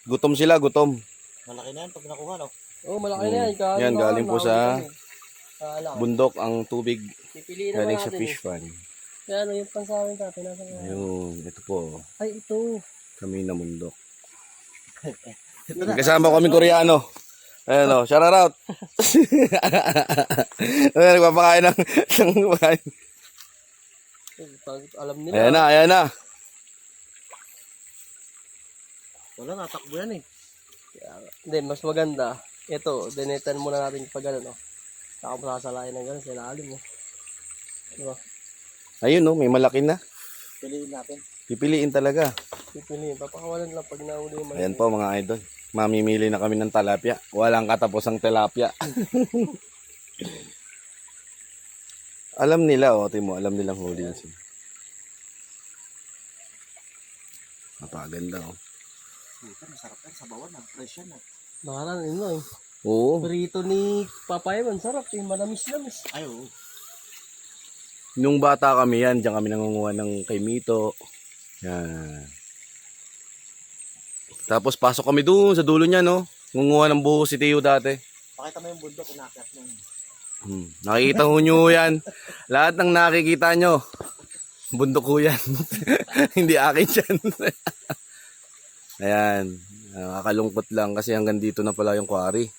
Gutom sila, gutom. Malaki na yan pag nakuha, no? Oo, malaki na yan. Yan, galing po sa Alam. bundok ang tubig. Pipiliin naman Galing sa natin. fish pan. Yan, ano yung pansamin dati. Nasa Ayun, ito po. Ay, ito. Kami na bundok. Kasama ko kaming Koreano. Ayan o, shout out. Nagpapakain ng pagkain. Alam nila. Ayan na, ayan na. Wala, natakbo yan eh. Hindi, mas maganda. Ito, dinetan muna natin pag gano'n, no? Saka mo sasalain ng gano'n sa ilalim, no? Diba? Ayun o, may malaki na. Piliin natin. Pipiliin talaga. Pipiliin. Papakawalan lang pag nauli yung Ayan po mga idol. Mamimili na kami ng tilapia. Walang katapusang tilapia. Alam nila, Timo. Alam nilang huli na sila. Napaganda, Puta, masarap yan. Sabawan, fresh yan. Mahalan, yun no, eh. Oo. Burrito ni Papay, man sarap eh. Manamis-namis. Ay, oo. Nung bata kami yan, diyan kami nangunguha ng kay Mito. Yan. Tapos pasok kami doon sa dulo niya, no? Ngunguha ng buho si Tio dati. Pakita mo yung bundok, inakyat mo. Nakikita ho nyo yan. Lahat ng nakikita nyo, bundok ho yan. Hindi akin yan. Ayan. Nakakalungkot lang kasi hanggang dito na pala yung quarry.